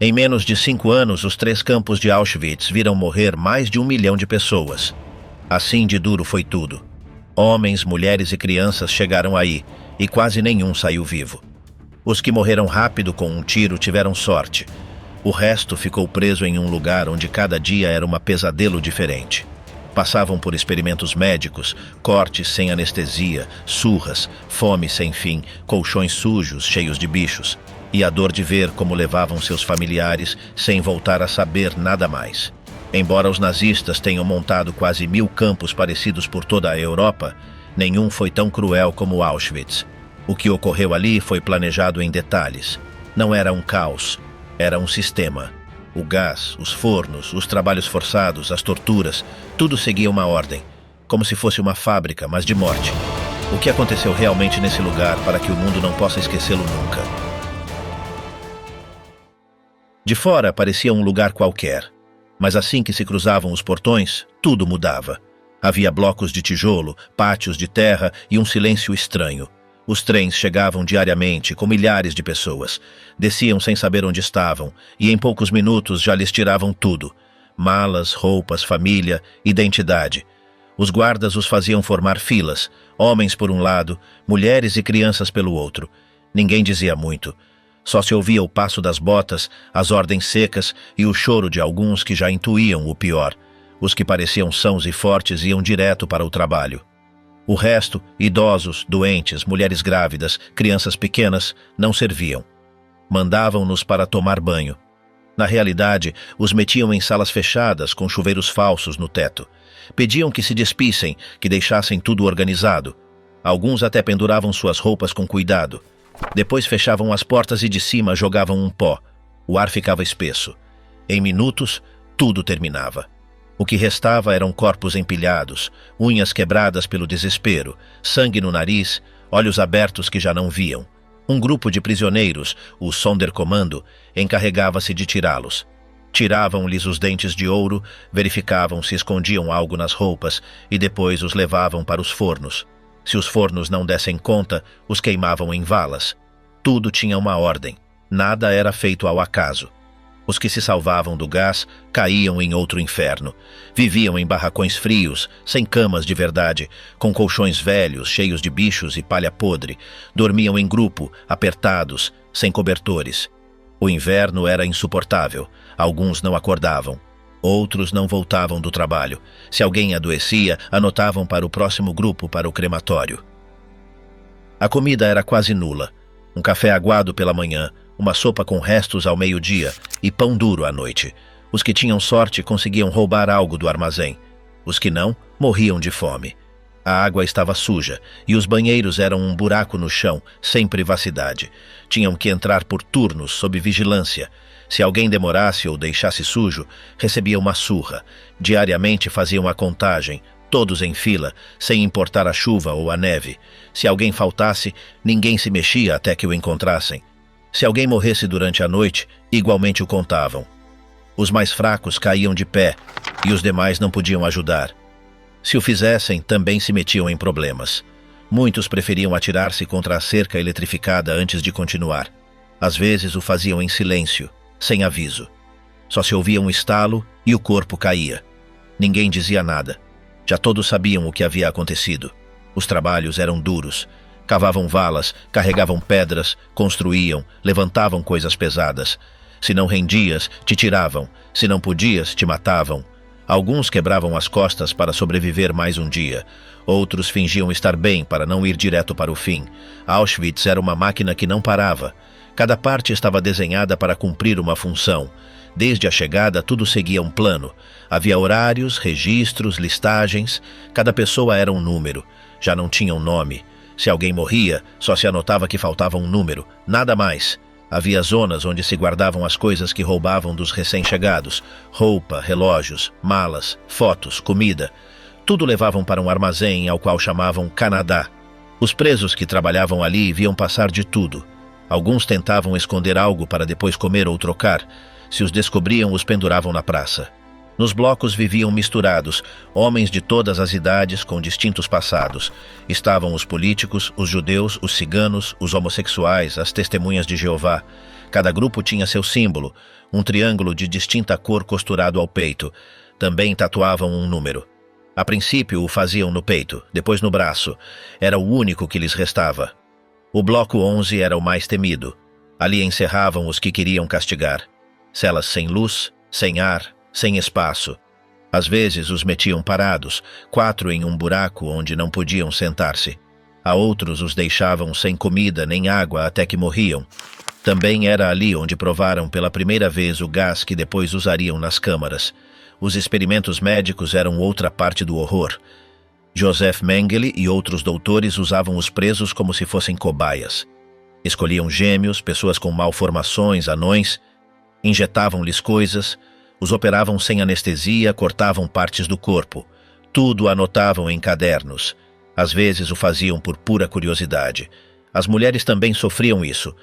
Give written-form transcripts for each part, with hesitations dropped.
Em menos de 5 anos, os 3 campos de Auschwitz viram morrer mais de 1 milhão de pessoas. Assim de duro foi tudo. Homens, mulheres e crianças chegaram aí, e quase nenhum saiu vivo. Os que morreram rápido com um tiro tiveram sorte. O resto ficou preso em um lugar onde cada dia era um pesadelo diferente. Passavam por experimentos médicos, cortes sem anestesia, surras, fome sem fim, colchões sujos, cheios de bichos, e a dor de ver como levavam seus familiares sem voltar a saber nada mais. Embora os nazistas tenham montado quase 1000 campos parecidos por toda a Europa, nenhum foi tão cruel como Auschwitz. O que ocorreu ali foi planejado em detalhes. Não era um caos, era um sistema. O gás, os fornos, os trabalhos forçados, as torturas, tudo seguia uma ordem, como se fosse uma fábrica, mas de morte. O que aconteceu realmente nesse lugar para que o mundo não possa esquecê-lo nunca? De fora parecia um lugar qualquer, mas assim que se cruzavam os portões, tudo mudava. Havia blocos de tijolo, pátios de terra e um silêncio estranho. Os trens chegavam diariamente com milhares de pessoas. Desciam sem saber onde estavam e em poucos minutos já lhes tiravam tudo. Malas, roupas, família, identidade. Os guardas os faziam formar filas, homens por um lado, mulheres e crianças pelo outro. Ninguém dizia muito. Só se ouvia o passo das botas, as ordens secas e o choro de alguns que já intuíam o pior. Os que pareciam sãos e fortes iam direto para o trabalho. O resto, idosos, doentes, mulheres grávidas, crianças pequenas, não serviam. Mandavam-nos para tomar banho. Na realidade, os metiam em salas fechadas com chuveiros falsos no teto. Pediam que se despissem, que deixassem tudo organizado. Alguns até penduravam suas roupas com cuidado. Depois fechavam as portas e de cima jogavam um pó. O ar ficava espesso. Em minutos, tudo terminava. O que restava eram corpos empilhados, unhas quebradas pelo desespero, sangue no nariz, olhos abertos que já não viam. Um grupo de prisioneiros, o Sonderkommando, encarregava-se de tirá-los. Tiravam-lhes os dentes de ouro, verificavam se escondiam algo nas roupas e depois os levavam para os fornos. Se os fornos não dessem conta, os queimavam em valas. Tudo tinha uma ordem. Nada era feito ao acaso. Os que se salvavam do gás caíam em outro inferno. Viviam em barracões frios, sem camas de verdade, com colchões velhos, cheios de bichos e palha podre. Dormiam em grupo, apertados, sem cobertores. O inverno era insuportável. Alguns não acordavam. Outros não voltavam do trabalho. Se alguém adoecia, anotavam para o próximo grupo para o crematório. A comida era quase nula. Um café aguado pela manhã, uma sopa com restos ao meio-dia e pão duro à noite. Os que tinham sorte conseguiam roubar algo do armazém. Os que não, morriam de fome. A água estava suja e os banheiros eram um buraco no chão, sem privacidade. Tinham que entrar por turnos, sob vigilância. Se alguém demorasse ou deixasse sujo, recebia uma surra. Diariamente faziam a contagem, todos em fila, sem importar a chuva ou a neve. Se alguém faltasse, ninguém se mexia até que o encontrassem. Se alguém morresse durante a noite, igualmente o contavam. Os mais fracos caíam de pé e os demais não podiam ajudar. Se o fizessem, também se metiam em problemas. Muitos preferiam atirar-se contra a cerca eletrificada antes de continuar. Às vezes o faziam em silêncio, sem aviso. Só se ouvia um estalo e o corpo caía. Ninguém dizia nada. Já todos sabiam o que havia acontecido. Os trabalhos eram duros. Cavavam valas, carregavam pedras, construíam, levantavam coisas pesadas. Se não rendias, te tiravam. Se não podias, te matavam. Alguns quebravam as costas para sobreviver mais um dia. Outros fingiam estar bem para não ir direto para o fim. Auschwitz era uma máquina que não parava. Cada parte estava desenhada para cumprir uma função. Desde a chegada, tudo seguia um plano. Havia horários, registros, listagens. Cada pessoa era um número. Já não tinha um nome. Se alguém morria, só se anotava que faltava um número, nada mais. Havia zonas onde se guardavam as coisas que roubavam dos recém-chegados: roupa, relógios, malas, fotos, comida. Tudo levavam para um armazém ao qual chamavam Canadá. Os presos que trabalhavam ali viam passar de tudo. Alguns tentavam esconder algo para depois comer ou trocar. Se os descobriam, os penduravam na praça. Nos blocos viviam misturados, homens de todas as idades com distintos passados. Estavam os políticos, os judeus, os ciganos, os homossexuais, as testemunhas de Jeová. Cada grupo tinha seu símbolo, um triângulo de distinta cor costurado ao peito. Também tatuavam um número. A princípio o faziam no peito, depois no braço. Era o único que lhes restava. O bloco 11 era o mais temido. Ali encerravam os que queriam castigar. Celas sem luz, sem ar, sem espaço. Às vezes os metiam parados, 4 em um buraco onde não podiam sentar-se. A outros os deixavam sem comida nem água até que morriam. Também era ali onde provaram pela primeira vez o gás que depois usariam nas câmaras. Os experimentos médicos eram outra parte do horror. Joseph Mengele e outros doutores usavam os presos como se fossem cobaias. Escolhiam gêmeos, pessoas com malformações, anões, injetavam-lhes coisas, os operavam sem anestesia, cortavam partes do corpo. Tudo anotavam em cadernos. Às vezes o faziam por pura curiosidade. As mulheres também sofriam isso.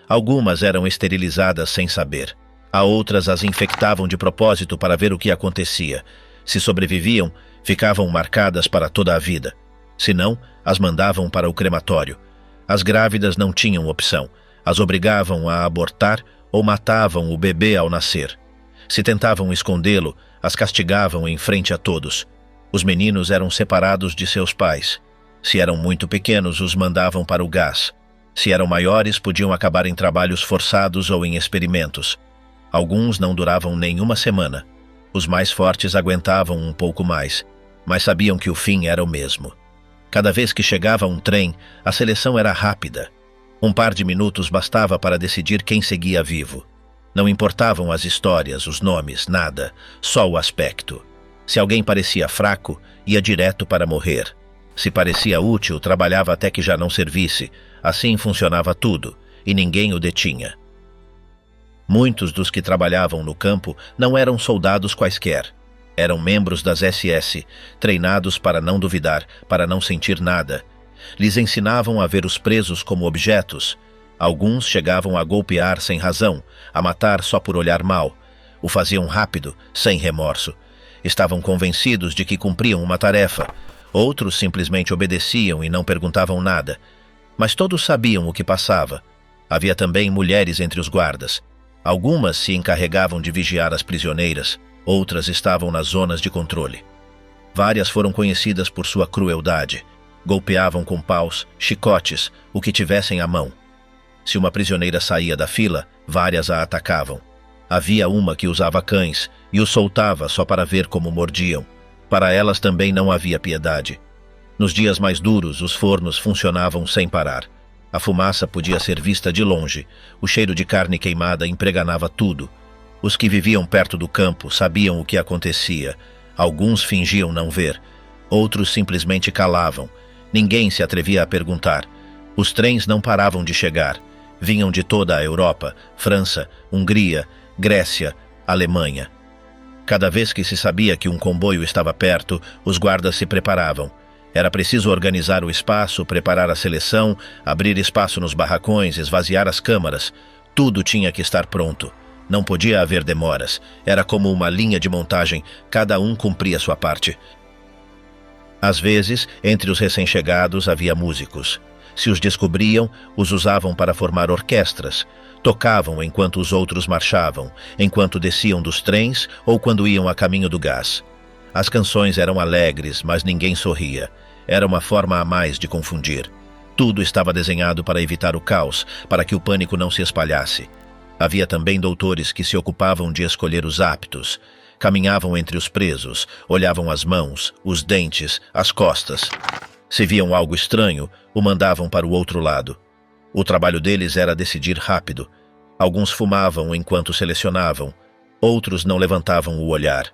Algumas eram esterilizadas sem saber. A outras as infectavam de propósito para ver o que acontecia. Se sobreviviam, ficavam marcadas para toda a vida. Se não, as mandavam para o crematório. As grávidas não tinham opção. As obrigavam a abortar ou matavam o bebê ao nascer. Se tentavam escondê-lo, as castigavam em frente a todos. Os meninos eram separados de seus pais. Se eram muito pequenos, os mandavam para o gás. Se eram maiores, podiam acabar em trabalhos forçados ou em experimentos. Alguns não duravam nem uma semana. Os mais fortes aguentavam um pouco mais, mas sabiam que o fim era o mesmo. Cada vez que chegava um trem, a seleção era rápida. Um par de minutos bastava para decidir quem seguia vivo. Não importavam as histórias, os nomes, nada, só o aspecto. Se alguém parecia fraco, ia direto para morrer. Se parecia útil, trabalhava até que já não servisse. Assim funcionava tudo, e ninguém o detinha. Muitos dos que trabalhavam no campo não eram soldados quaisquer. Eram membros das SS, treinados para não duvidar, para não sentir nada. Lhes ensinavam a ver os presos como objetos. Alguns chegavam a golpear sem razão, a matar só por olhar mal. O faziam rápido, sem remorso. Estavam convencidos de que cumpriam uma tarefa. Outros simplesmente obedeciam e não perguntavam nada. Mas todos sabiam o que passava. Havia também mulheres entre os guardas. Algumas se encarregavam de vigiar as prisioneiras, outras estavam nas zonas de controle. Várias foram conhecidas por sua crueldade. Golpeavam com paus, chicotes, o que tivessem à mão. Se uma prisioneira saía da fila, várias a atacavam. Havia uma que usava cães e os soltava só para ver como mordiam. Para elas também não havia piedade. Nos dias mais duros, os fornos funcionavam sem parar. A fumaça podia ser vista de longe. O cheiro de carne queimada impregnava tudo. Os que viviam perto do campo sabiam o que acontecia. Alguns fingiam não ver. Outros simplesmente calavam. Ninguém se atrevia a perguntar. Os trens não paravam de chegar. Vinham de toda a Europa, França, Hungria, Grécia, Alemanha. Cada vez que se sabia que um comboio estava perto, os guardas se preparavam. Era preciso organizar o espaço, preparar a seleção, abrir espaço nos barracões, esvaziar as câmaras. Tudo tinha que estar pronto. Não podia haver demoras. Era como uma linha de montagem, cada um cumpria sua parte. Às vezes, entre os recém-chegados havia músicos. Se os descobriam, os usavam para formar orquestras. Tocavam enquanto os outros marchavam, enquanto desciam dos trens ou quando iam a caminho do gás. As canções eram alegres, mas ninguém sorria. Era uma forma a mais de confundir. Tudo estava desenhado para evitar o caos, para que o pânico não se espalhasse. Havia também doutores que se ocupavam de escolher os aptos. Caminhavam entre os presos, olhavam as mãos, os dentes, as costas. Se viam algo estranho, o mandavam para o outro lado. O trabalho deles era decidir rápido. Alguns fumavam enquanto selecionavam. Outros não levantavam o olhar.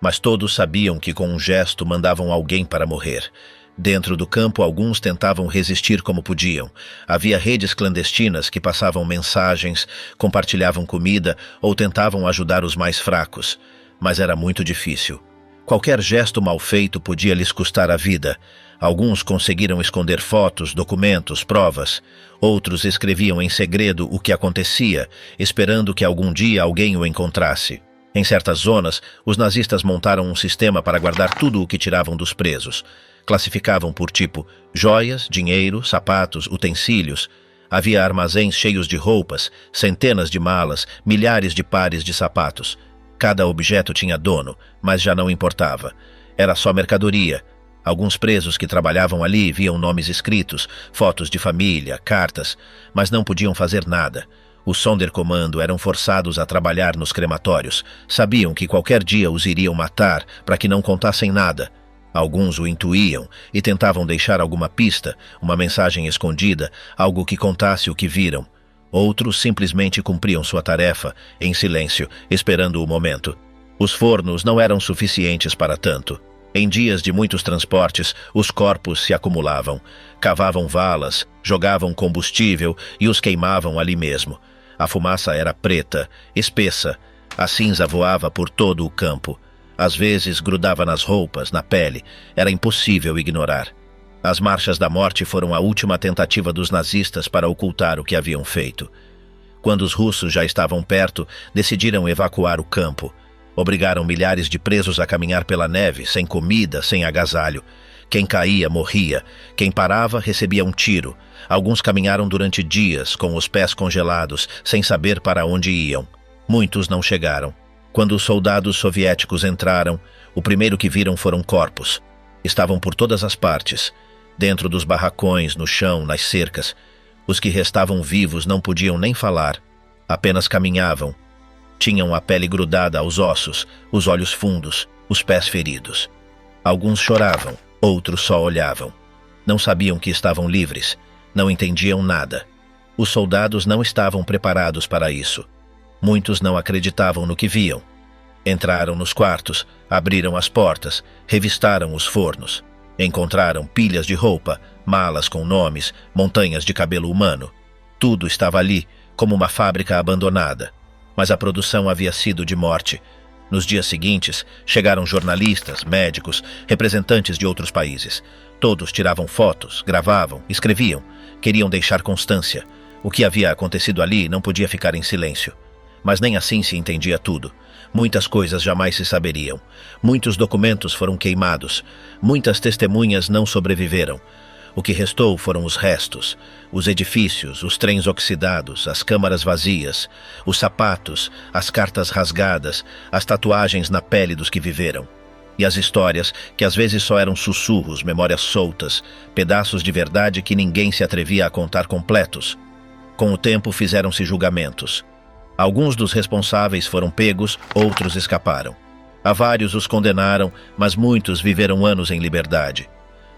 Mas todos sabiam que com um gesto mandavam alguém para morrer. Dentro do campo, alguns tentavam resistir como podiam. Havia redes clandestinas que passavam mensagens, compartilhavam comida ou tentavam ajudar os mais fracos. Mas era muito difícil. Qualquer gesto mal feito podia lhes custar a vida. Alguns conseguiram esconder fotos, documentos, provas. Outros escreviam em segredo o que acontecia, esperando que algum dia alguém o encontrasse. Em certas zonas, os nazistas montaram um sistema para guardar tudo o que tiravam dos presos. Classificavam por tipo joias, dinheiro, sapatos, utensílios. Havia armazéns cheios de roupas, centenas de malas, milhares de pares de sapatos. Cada objeto tinha dono, mas já não importava. Era só mercadoria. Alguns presos que trabalhavam ali viam nomes escritos, fotos de família, cartas, mas não podiam fazer nada. Os Sonderkommando eram forçados a trabalhar nos crematórios. Sabiam que qualquer dia os iriam matar para que não contassem nada. Alguns o intuíam e tentavam deixar alguma pista, uma mensagem escondida, algo que contasse o que viram. Outros simplesmente cumpriam sua tarefa, em silêncio, esperando o momento. Os fornos não eram suficientes para tanto. Em dias de muitos transportes, os corpos se acumulavam. Cavavam valas, jogavam combustível e os queimavam ali mesmo. A fumaça era preta, espessa. A cinza voava por todo o campo. Às vezes grudava nas roupas, na pele. Era impossível ignorar. As marchas da morte foram a última tentativa dos nazistas para ocultar o que haviam feito. Quando os russos já estavam perto, decidiram evacuar o campo. Obrigaram milhares de presos a caminhar pela neve, sem comida, sem agasalho. Quem caía, morria. Quem parava, recebia um tiro. Alguns caminharam durante dias, com os pés congelados, sem saber para onde iam. Muitos não chegaram. Quando os soldados soviéticos entraram, o primeiro que viram foram corpos. Estavam por todas as partes. Dentro dos barracões, no chão, nas cercas. Os que restavam vivos não podiam nem falar. Apenas caminhavam. Tinham a pele grudada aos ossos, os olhos fundos, os pés feridos. Alguns choravam, outros só olhavam. Não sabiam que estavam livres, não entendiam nada. Os soldados não estavam preparados para isso. Muitos não acreditavam no que viam. Entraram nos quartos, abriram as portas, revistaram os fornos. Encontraram pilhas de roupa, malas com nomes, montanhas de cabelo humano. Tudo estava ali, como uma fábrica abandonada. Mas a produção havia sido de morte. Nos dias seguintes, chegaram jornalistas, médicos, representantes de outros países. Todos tiravam fotos, gravavam, escreviam. Queriam deixar constância. O que havia acontecido ali não podia ficar em silêncio. Mas nem assim se entendia tudo. Muitas coisas jamais se saberiam. Muitos documentos foram queimados. Muitas testemunhas não sobreviveram. O que restou foram os restos, os edifícios, os trens oxidados, as câmaras vazias, os sapatos, as cartas rasgadas, as tatuagens na pele dos que viveram. E as histórias, que às vezes só eram sussurros, memórias soltas, pedaços de verdade que ninguém se atrevia a contar completos. Com o tempo fizeram-se julgamentos. Alguns dos responsáveis foram pegos, outros escaparam. A vários os condenaram, mas muitos viveram anos em liberdade.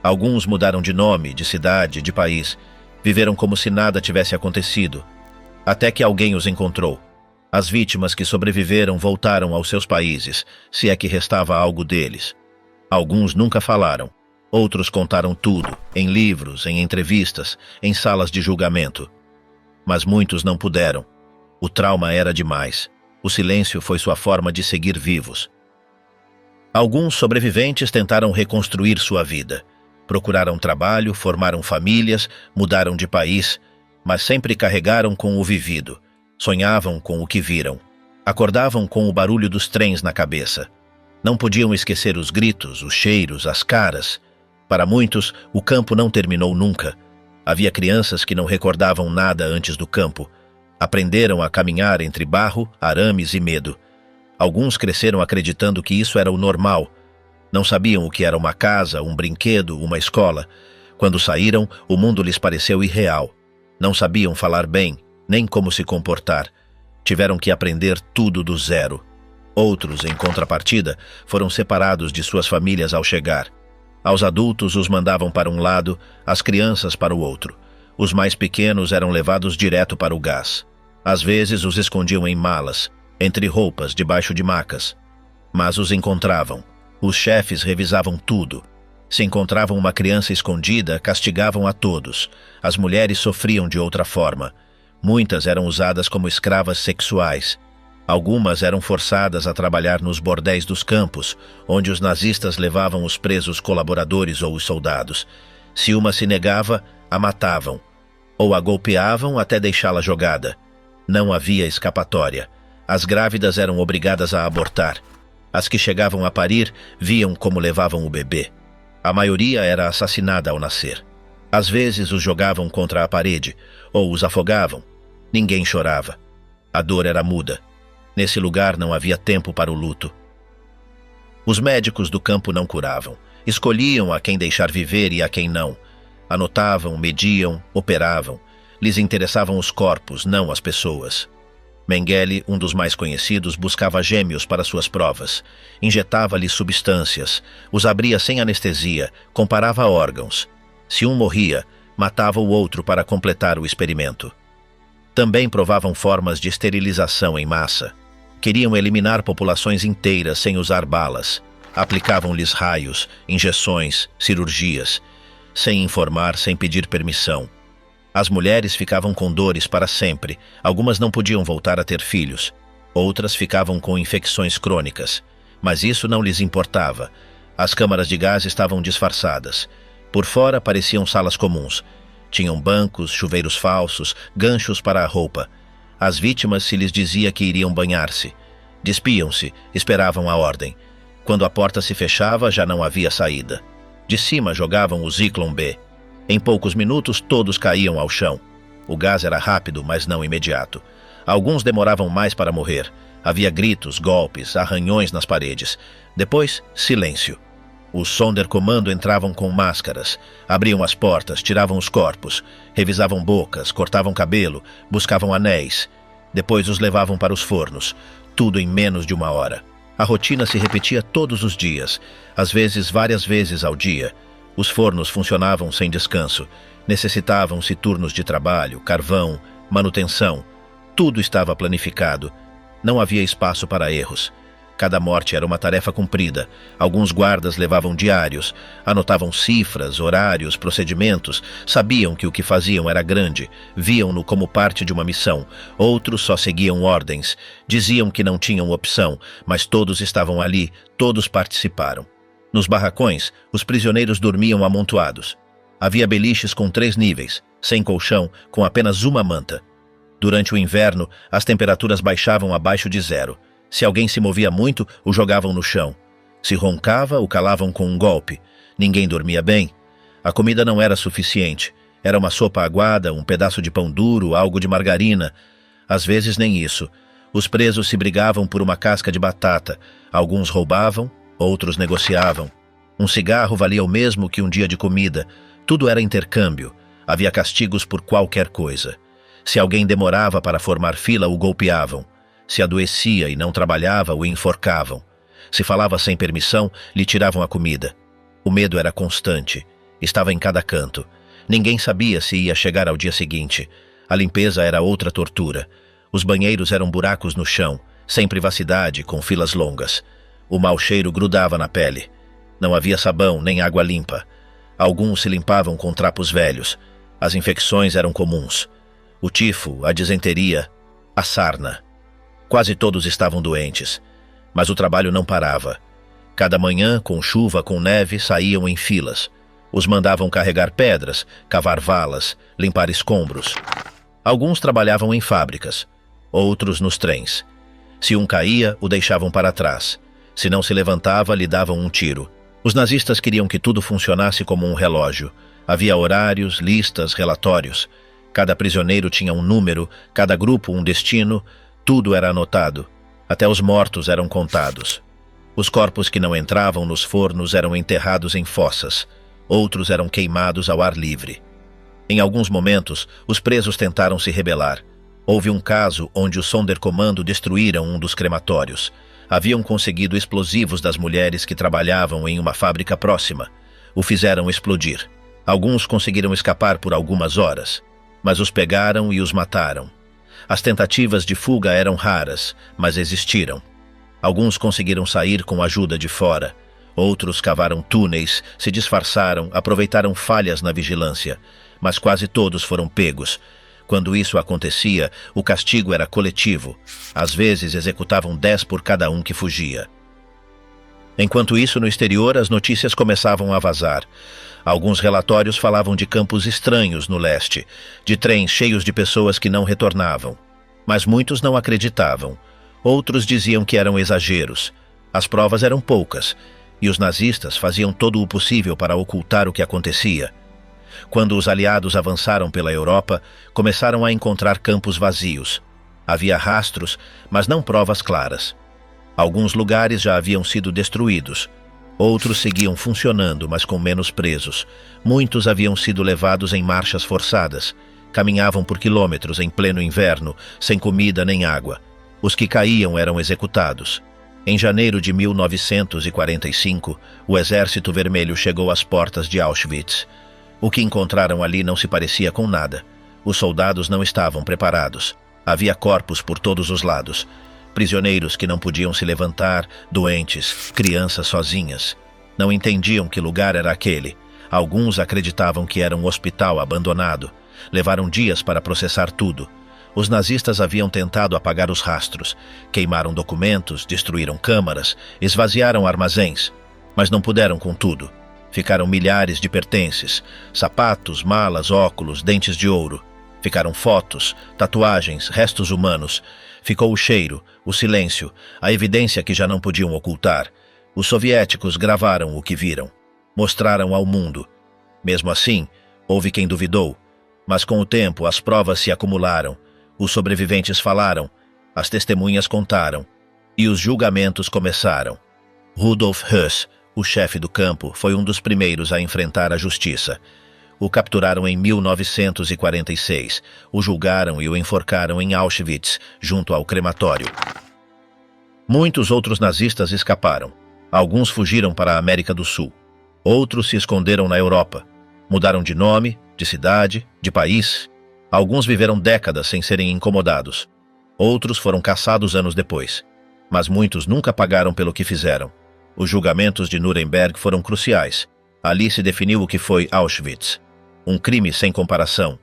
Alguns mudaram de nome, de cidade, de país. Viveram como se nada tivesse acontecido. Até que alguém os encontrou. As vítimas que sobreviveram voltaram aos seus países, se é que restava algo deles. Alguns nunca falaram. Outros contaram tudo, em livros, em entrevistas, em salas de julgamento. Mas muitos não puderam. O trauma era demais. O silêncio foi sua forma de seguir vivos. Alguns sobreviventes tentaram reconstruir sua vida. Procuraram trabalho, formaram famílias, mudaram de país, mas sempre carregaram com o vivido. Sonhavam com o que viram. Acordavam com o barulho dos trens na cabeça. Não podiam esquecer os gritos, os cheiros, as caras. Para muitos, o campo não terminou nunca. Havia crianças que não recordavam nada antes do campo. Aprenderam a caminhar entre barro, arames e medo. Alguns cresceram acreditando que isso era o normal. Não sabiam o que era uma casa, um brinquedo, uma escola. Quando saíram, o mundo lhes pareceu irreal. Não sabiam falar bem, nem como se comportar. Tiveram que aprender tudo do zero. Outros, em contrapartida, foram separados de suas famílias ao chegar. Aos adultos os mandavam para um lado, as crianças para o outro. Os mais pequenos eram levados direto para o gás. Às vezes os escondiam em malas, entre roupas, debaixo de macas. Mas os encontravam. Os chefes revisavam tudo. Se encontravam uma criança escondida, castigavam a todos. As mulheres sofriam de outra forma. Muitas eram usadas como escravas sexuais. Algumas eram forçadas a trabalhar nos bordéis dos campos, onde os nazistas levavam os presos colaboradores ou os soldados. Se uma se negava, a matavam. Ou a golpeavam até deixá-la jogada. Não havia escapatória. As grávidas eram obrigadas a abortar. As que chegavam a parir viam como levavam o bebê. A maioria era assassinada ao nascer. Às vezes os jogavam contra a parede, ou os afogavam. Ninguém chorava. A dor era muda. Nesse lugar não havia tempo para o luto. Os médicos do campo não curavam. Escolhiam a quem deixar viver e a quem não. Anotavam, mediam, operavam. Lhes interessavam os corpos, não as pessoas. Mengele, um dos mais conhecidos, buscava gêmeos para suas provas. Injetava-lhes substâncias, os abria sem anestesia, comparava órgãos. Se um morria, matava o outro para completar o experimento. Também provavam formas de esterilização em massa. Queriam eliminar populações inteiras sem usar balas. Aplicavam-lhes raios, injeções, cirurgias, sem informar, sem pedir permissão. As mulheres ficavam com dores para sempre, algumas não podiam voltar a ter filhos, outras ficavam com infecções crônicas. Mas isso não lhes importava. As câmaras de gás estavam disfarçadas. Por fora pareciam salas comuns. Tinham bancos, chuveiros falsos, ganchos para a roupa. Às vítimas se lhes dizia que iriam banhar-se. Despiam-se, esperavam a ordem. Quando a porta se fechava, já não havia saída. De cima jogavam o Zyklon B. Em poucos minutos, todos caíam ao chão. O gás era rápido, mas não imediato. Alguns demoravam mais para morrer. Havia gritos, golpes, arranhões nas paredes. Depois, silêncio. Os Sonderkommando entravam com máscaras. Abriam as portas, tiravam os corpos. Revisavam bocas, cortavam cabelo, buscavam anéis. Depois os levavam para os fornos. Tudo em menos de 1 hora. A rotina se repetia todos os dias, às vezes várias vezes ao dia. Os fornos funcionavam sem descanso. Necessitavam-se turnos de trabalho, carvão, manutenção. Tudo estava planificado. Não havia espaço para erros. Cada morte era uma tarefa cumprida. Alguns guardas levavam diários, anotavam cifras, horários, procedimentos, sabiam que o que faziam era grande, viam-no como parte de uma missão. Outros só seguiam ordens, diziam que não tinham opção, mas todos estavam ali, todos participaram. Nos barracões, os prisioneiros dormiam amontoados. Havia beliches com 3 níveis, sem colchão, com apenas uma manta. Durante o inverno, as temperaturas baixavam abaixo de 0. Se alguém se movia muito, o jogavam no chão. Se roncava, o calavam com um golpe. Ninguém dormia bem. A comida não era suficiente. Era uma sopa aguada, um pedaço de pão duro, algo de margarina. Às vezes nem isso. Os presos se brigavam por uma casca de batata. Alguns roubavam, outros negociavam. Um cigarro valia o mesmo que um dia de comida. Tudo era intercâmbio. Havia castigos por qualquer coisa. Se alguém demorava para formar fila, o golpeavam. Se adoecia e não trabalhava, o enforcavam. Se falava sem permissão, lhe tiravam a comida. O medo era constante. Estava em cada canto. Ninguém sabia se ia chegar ao dia seguinte. A limpeza era outra tortura. Os banheiros eram buracos no chão, sem privacidade, com filas longas. O mau cheiro grudava na pele. Não havia sabão nem água limpa. Alguns se limpavam com trapos velhos. As infecções eram comuns. O tifo, a disenteria, a sarna. Quase todos estavam doentes, mas o trabalho não parava. Cada manhã, com chuva, com neve, saíam em filas. Os mandavam carregar pedras, cavar valas, limpar escombros. Alguns trabalhavam em fábricas, outros nos trens. Se um caía, o deixavam para trás. Se não se levantava, lhe davam um tiro. Os nazistas queriam que tudo funcionasse como um relógio. Havia horários, listas, relatórios. Cada prisioneiro tinha um número, cada grupo um destino. Tudo era anotado. Até os mortos eram contados. Os corpos que não entravam nos fornos eram enterrados em fossas. Outros eram queimados ao ar livre. Em alguns momentos, os presos tentaram se rebelar. Houve um caso onde os Sonderkommando destruíram um dos crematórios. Haviam conseguido explosivos das mulheres que trabalhavam em uma fábrica próxima. O fizeram explodir. Alguns conseguiram escapar por algumas horas, mas os pegaram e os mataram. As tentativas de fuga eram raras, mas existiram. Alguns conseguiram sair com ajuda de fora. Outros cavaram túneis, se disfarçaram, aproveitaram falhas na vigilância. Mas quase todos foram pegos. Quando isso acontecia, o castigo era coletivo. Às vezes executavam 10 por cada um que fugia. Enquanto isso, no exterior, as notícias começavam a vazar. Alguns relatórios falavam de campos estranhos no leste, de trens cheios de pessoas que não retornavam. Mas muitos não acreditavam. Outros diziam que eram exageros. As provas eram poucas, e os nazistas faziam todo o possível para ocultar o que acontecia. Quando os aliados avançaram pela Europa, começaram a encontrar campos vazios. Havia rastros, mas não provas claras. Alguns lugares já haviam sido destruídos. Outros seguiam funcionando, mas com menos presos. Muitos haviam sido levados em marchas forçadas. Caminhavam por quilômetros em pleno inverno, sem comida nem água. Os que caíam eram executados. Em janeiro de 1945, o Exército Vermelho chegou às portas de Auschwitz. O que encontraram ali não se parecia com nada. Os soldados não estavam preparados. Havia corpos por todos os lados. Prisioneiros que não podiam se levantar, doentes, crianças sozinhas. Não entendiam que lugar era aquele. Alguns acreditavam que era um hospital abandonado. Levaram dias para processar tudo. Os nazistas haviam tentado apagar os rastros. Queimaram documentos, destruíram câmaras, esvaziaram armazéns. Mas não puderam com tudo. Ficaram milhares de pertences, sapatos, malas, óculos, dentes de ouro. Ficaram fotos, tatuagens, restos humanos. Ficou o cheiro, o silêncio, a evidência que já não podiam ocultar. Os soviéticos gravaram o que viram. Mostraram ao mundo. Mesmo assim, houve quem duvidou. Mas com o tempo as provas se acumularam. Os sobreviventes falaram, as testemunhas contaram. E os julgamentos começaram. Rudolf Höss, o chefe do campo, foi um dos primeiros a enfrentar a justiça. O capturaram em 1946, o julgaram e o enforcaram em Auschwitz, junto ao crematório. Muitos outros nazistas escaparam. Alguns fugiram para a América do Sul. Outros se esconderam na Europa. Mudaram de nome, de cidade, de país. Alguns viveram décadas sem serem incomodados. Outros foram caçados anos depois. Mas muitos nunca pagaram pelo que fizeram. Os julgamentos de Nuremberg foram cruciais. Ali se definiu o que foi Auschwitz. Um crime sem comparação.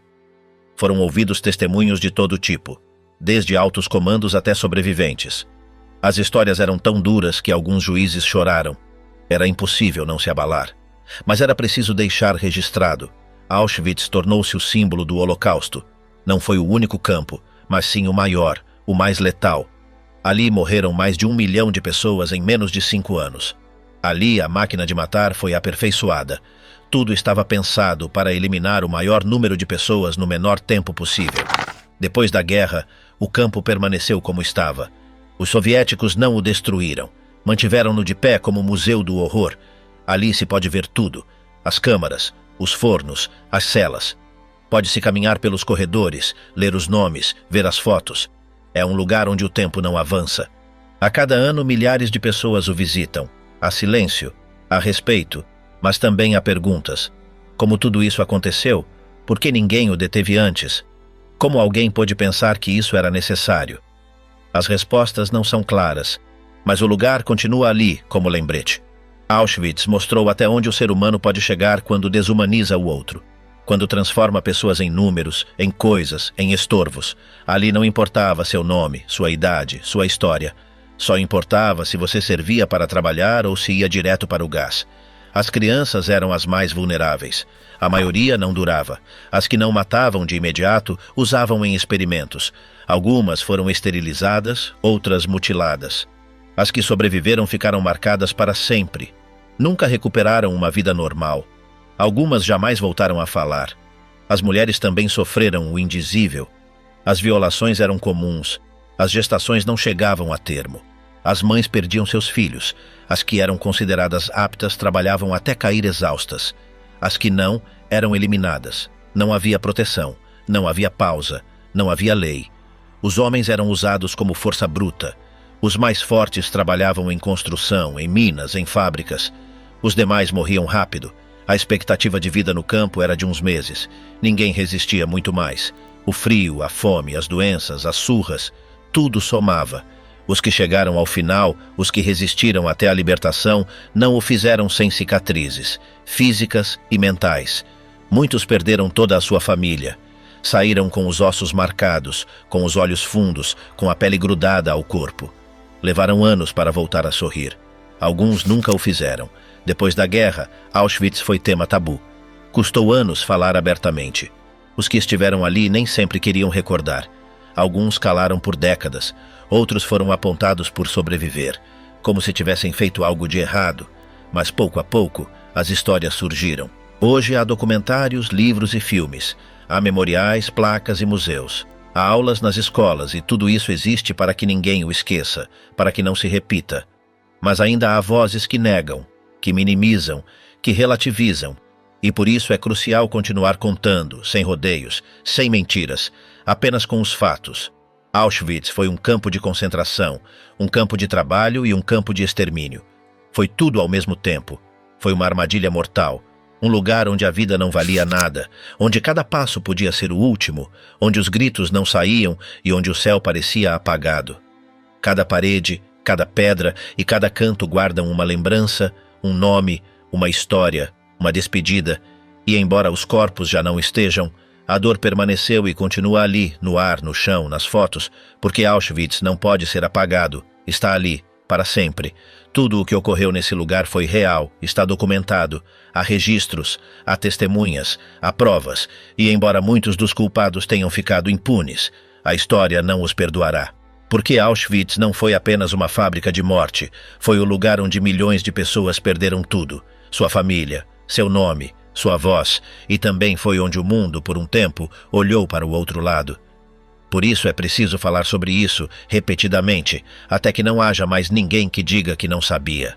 Foram ouvidos testemunhos de todo tipo, desde altos comandos até sobreviventes. As histórias eram tão duras que alguns juízes choraram. Era impossível não se abalar. Mas era preciso deixar registrado. Auschwitz tornou-se o símbolo do Holocausto. Não foi o único campo, mas sim o maior, o mais letal. Ali morreram mais de 1 milhão de pessoas em menos de 5 anos. Ali a máquina de matar foi aperfeiçoada. Tudo estava pensado para eliminar o maior número de pessoas no menor tempo possível. Depois da guerra, o campo permaneceu como estava. Os soviéticos não o destruíram. Mantiveram-no de pé como museu do horror. Ali se pode ver tudo. As câmaras, os fornos, as celas. Pode-se caminhar pelos corredores, ler os nomes, ver as fotos. É um lugar onde o tempo não avança. A cada ano, milhares de pessoas o visitam. Há silêncio, há respeito, mas também há perguntas. Como tudo isso aconteceu? Por que ninguém o deteve antes? Como alguém pôde pensar que isso era necessário? As respostas não são claras, mas o lugar continua ali como lembrete. Auschwitz mostrou até onde o ser humano pode chegar quando desumaniza o outro. Quando transforma pessoas em números, em coisas, em estorvos. Ali não importava seu nome, sua idade, sua história. Só importava se você servia para trabalhar ou se ia direto para o gás. As crianças eram as mais vulneráveis. A maioria não durava. As que não matavam de imediato usavam em experimentos. Algumas foram esterilizadas, outras mutiladas. As que sobreviveram ficaram marcadas para sempre. Nunca recuperaram uma vida normal. Algumas jamais voltaram a falar. As mulheres também sofreram o indizível. As violações eram comuns. As gestações não chegavam a termo. As mães perdiam seus filhos. As que eram consideradas aptas trabalhavam até cair exaustas. As que não, eram eliminadas. Não havia proteção. Não havia pausa. Não havia lei. Os homens eram usados como força bruta. Os mais fortes trabalhavam em construção, em minas, em fábricas. Os demais morriam rápido. A expectativa de vida no campo era de uns meses. Ninguém resistia muito mais. O frio, a fome, as doenças, as surras, tudo somava. Os que chegaram ao final, os que resistiram até a libertação, não o fizeram sem cicatrizes, físicas e mentais. Muitos perderam toda a sua família. Saíram com os ossos marcados, com os olhos fundos, com a pele grudada ao corpo. Levaram anos para voltar a sorrir. Alguns nunca o fizeram. Depois da guerra, Auschwitz foi tema tabu. Custou anos falar abertamente. Os que estiveram ali nem sempre queriam recordar. Alguns calaram por décadas. Outros foram apontados por sobreviver, como se tivessem feito algo de errado. Mas pouco a pouco, as histórias surgiram. Hoje há documentários, livros e filmes. Há memoriais, placas e museus. Há aulas nas escolas e tudo isso existe para que ninguém o esqueça, para que não se repita. Mas ainda há vozes que negam, que minimizam, que relativizam. E por isso é crucial continuar contando, sem rodeios, sem mentiras, apenas com os fatos. Auschwitz foi um campo de concentração, um campo de trabalho e um campo de extermínio. Foi tudo ao mesmo tempo. Foi uma armadilha mortal. Um lugar onde a vida não valia nada, onde cada passo podia ser o último, onde os gritos não saíam e onde o céu parecia apagado. Cada parede, cada pedra e cada canto guardam uma lembrança, um nome, uma história, uma despedida, e embora os corpos já não estejam, a dor permaneceu e continua ali, no ar, no chão, nas fotos, porque Auschwitz não pode ser apagado, está ali, para sempre. Tudo o que ocorreu nesse lugar foi real, está documentado. Há registros, há testemunhas, há provas, e embora muitos dos culpados tenham ficado impunes, a história não os perdoará. Porque Auschwitz não foi apenas uma fábrica de morte, foi o lugar onde milhões de pessoas perderam tudo, sua família, seu nome, sua voz, e também foi onde o mundo, por um tempo, olhou para o outro lado. Por isso é preciso falar sobre isso repetidamente, até que não haja mais ninguém que diga que não sabia.